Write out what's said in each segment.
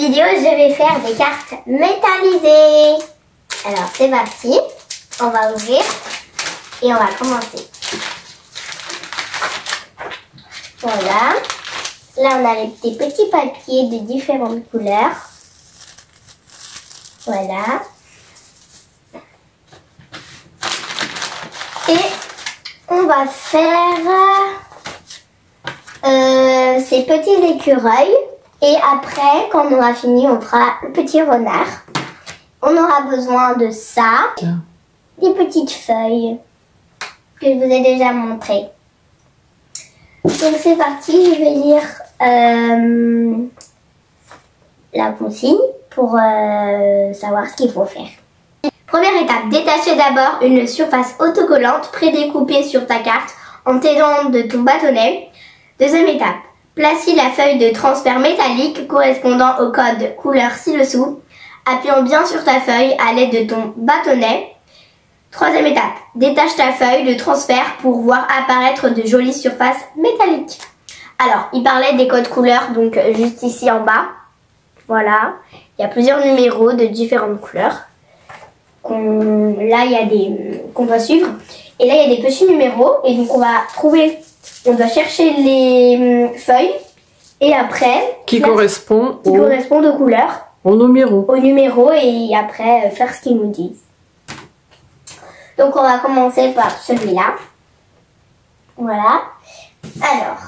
vidéo, je vais faire des cartes métallisées. Alors, c'est parti. On va ouvrir et on va commencer. Voilà. Là, on a des petits papiers de différentes couleurs. Voilà. Et on va faire ces petits écureuils. Et après, quand on aura fini, on fera le petit renard. On aura besoin de ça. Des petites feuilles que je vous ai déjà montrées. Donc c'est parti, je vais lire la consigne pour savoir ce qu'il faut faire. Première étape, détacher d'abord une surface autocollante prédécoupée sur ta carte en t'aidant de ton bâtonnet. Deuxième étape, placer la feuille de transfert métallique correspondant au code couleur ci-dessous, appuyant bien sur ta feuille à l'aide de ton bâtonnet. Troisième étape, détache ta feuille de transfert pour voir apparaître de jolies surfaces métalliques. Alors, il parlait des codes couleurs, donc juste ici en bas. Voilà, il y a plusieurs numéros de différentes couleurs. Là, il y a des qu'on doit suivre. Et là, il y a des petits numéros. Et donc, on doit chercher les feuilles. Et après, qui correspondent aux couleurs. Aux numéros. Aux numéros et après, faire ce qu'ils nous disent. Donc, on va commencer par celui-là. Voilà. Alors,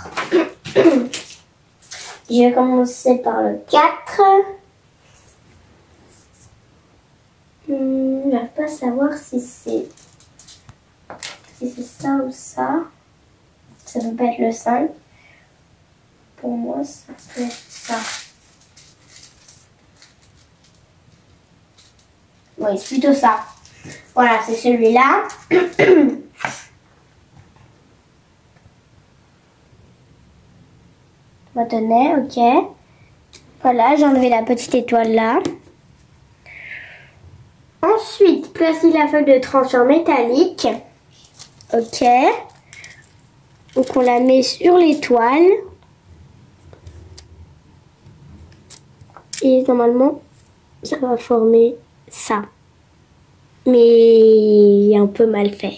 je vais commencer par le 4. Je n'arrive pas à savoir si c'est ça ou ça. Ça ne peut pas être le 5. Pour moi, ça peut être ça. Oui, c'est plutôt ça. Voilà, c'est celui-là. Bâtonnet, ok. Voilà, j'ai enlevé la petite étoile là. Ensuite, placer la feuille de transfert métallique. Ok. Donc on la met sur l'étoile. Et normalement, ça va former ça. Mais un peu mal fait.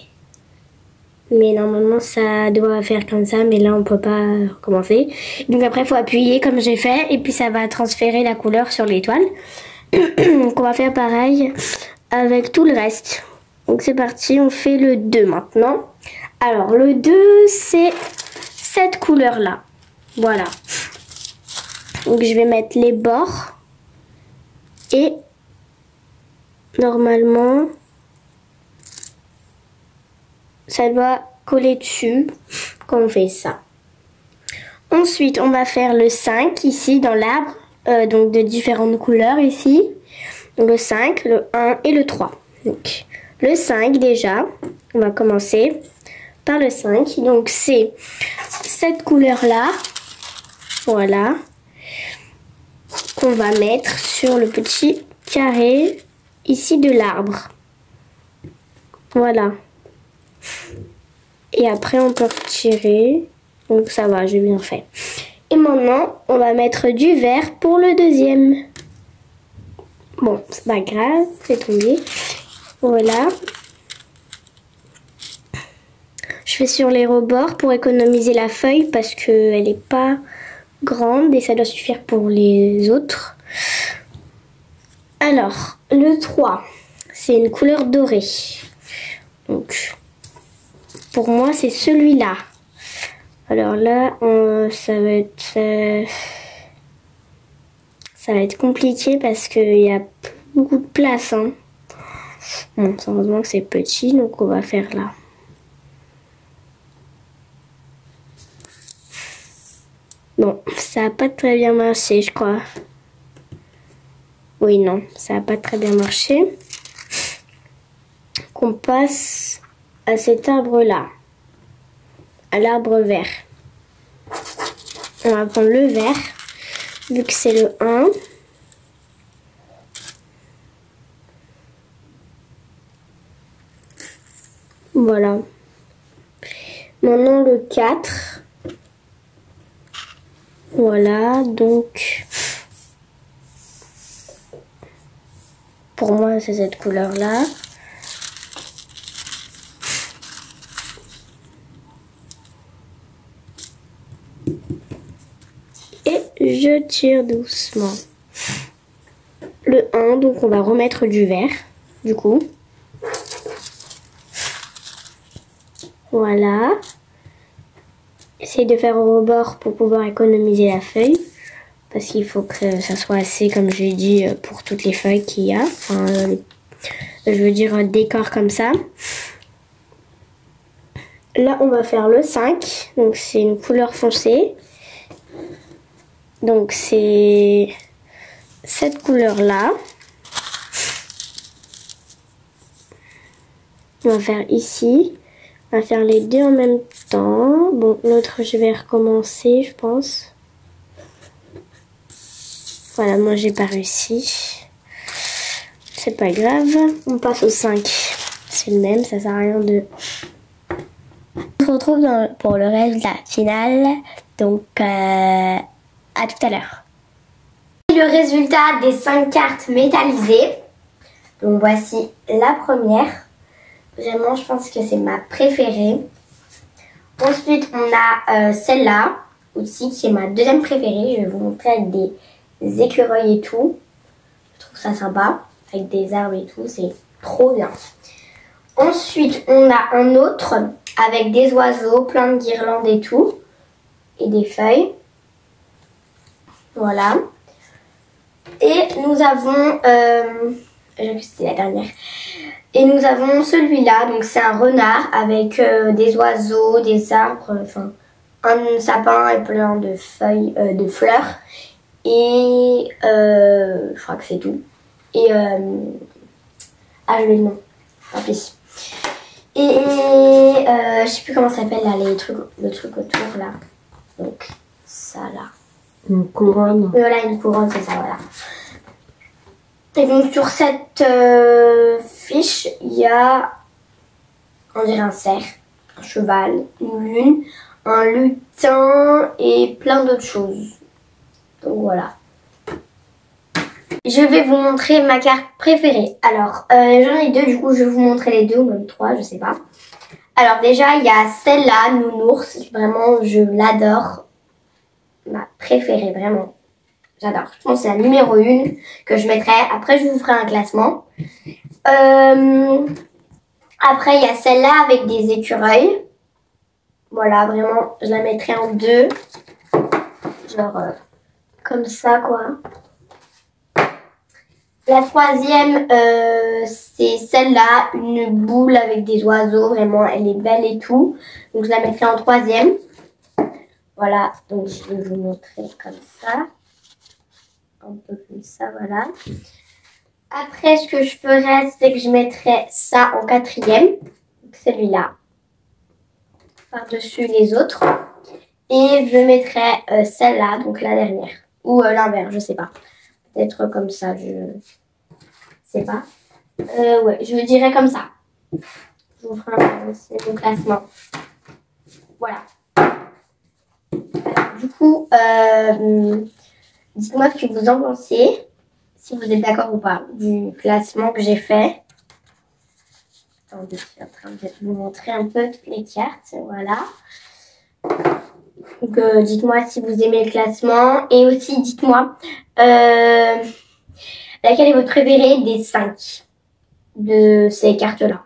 Mais normalement, ça doit faire comme ça. Mais là, on peut pas recommencer. Donc après, il faut appuyer comme j'ai fait. Et puis, ça va transférer la couleur sur l'étoile. Donc on va faire pareil avec tout le reste. Donc c'est parti, on fait le 2 maintenant. Alors le 2 c'est cette couleur là. Voilà. Donc je vais mettre les bords. Et normalement ça doit coller dessus quand on fait ça. Ensuite on va faire le 5 ici dans l'arbre. Donc de différentes couleurs ici. Donc le 5, le 1 et le 3. Donc le 5 déjà, on va commencer par le 5. Donc c'est cette couleur là, voilà, qu'on va mettre sur le petit carré ici de l'arbre. Voilà. Et après on peut retirer. Donc ça va, j'ai bien fait. Et maintenant, on va mettre du vert pour le deuxième. Bon, c'est pas grave, c'est tombé. Voilà. Je fais sur les rebords pour économiser la feuille parce qu'elle n'est pas grande et ça doit suffire pour les autres. Alors, le 3, c'est une couleur dorée. Donc, pour moi, c'est celui-là. Alors là, ça va être compliqué parce qu'il y a beaucoup de place. Hein. Bon, heureusement que c'est petit, donc on va faire là. Bon, ça n'a pas très bien marché, je crois. Oui, non, ça n'a pas très bien marché. Qu'on passe à cet arbre-là. À l'arbre vert. On va prendre le vert, vu que c'est le 1. Voilà. Maintenant le 4. Voilà, donc pour moi, c'est cette couleur-là. Et je tire doucement. Le 1, donc on va remettre du vert, du coup. Voilà. Essaye de faire au rebord pour pouvoir économiser la feuille. Parce qu'il faut que ça soit assez, comme je l'ai dit, pour toutes les feuilles qu'il y a. Enfin, je veux dire un décor comme ça. Là, on va faire le 5. Donc, c'est une couleur foncée. Donc, c'est cette couleur-là. On va faire ici. On va faire les deux en même temps. Bon, l'autre, je vais recommencer, je pense. Voilà, moi, j'ai pas réussi. C'est pas grave. On passe au 5. C'est le même, ça sert à rien de... On se retrouve pour le résultat final. Donc, à tout à l'heure. Le résultat des 5 cartes métallisées. Donc, voici la première. Vraiment, je pense que c'est ma préférée. Ensuite, on a celle-là aussi, qui est ma deuxième préférée. Je vais vous montrer avec des écureuils et tout. Je trouve ça sympa. Avec des arbres et tout, c'est trop bien. Ensuite, on a un autre avec des oiseaux, plein de guirlandes et tout. Et des feuilles. Voilà. Et nous avons... c'est la dernière. Et nous avons celui-là, donc c'est un renard avec des oiseaux, des arbres, enfin un sapin et plein de feuilles, de fleurs. Et je crois que c'est tout. Et ah, je l'ai le nom, tant pis. Et je sais plus comment ça s'appelle là, le truc autour là. Donc ça là. Une couronne. Voilà, une couronne, c'est ça, voilà. Et donc sur cette fiche, il y a, on dirait un cerf, un cheval, une lune, un lutin et plein d'autres choses. Donc voilà. Je vais vous montrer ma carte préférée. Alors, j'en ai deux, du coup je vais vous montrer les deux, ou même trois, je sais pas. Alors déjà, il y a celle-là, Nounours, vraiment je l'adore. Ma préférée, vraiment. J'adore. Je pense que c'est la numéro 1 que je mettrai. Après, je vous ferai un classement. Après, il y a celle-là avec des écureuils. Voilà, vraiment, je la mettrai en 2. Genre, comme ça, quoi. La troisième, c'est celle-là. Une boule avec des oiseaux. Vraiment, elle est belle et tout. Donc, je la mettrai en 3e. Voilà, donc je vais vous montrer comme ça. Un peu comme ça, voilà. Après, ce que je ferais, c'est que je mettrais ça en 4e. Celui-là. Par-dessus les autres. Et je mettrais celle-là, donc la dernière. Ou l'inverse, je sais pas. Peut-être comme ça, je sais pas. Ouais, je dirais comme ça. Je vous ferai mon classement. Voilà. Du coup, dites-moi ce que vous en pensez, si vous êtes d'accord ou pas, du classement que j'ai fait. Attendez, je suis en train de vous montrer un peu toutes les cartes, voilà. Donc, dites-moi si vous aimez le classement. Et aussi, dites-moi, laquelle est votre préférée des 5 de ces cartes-là.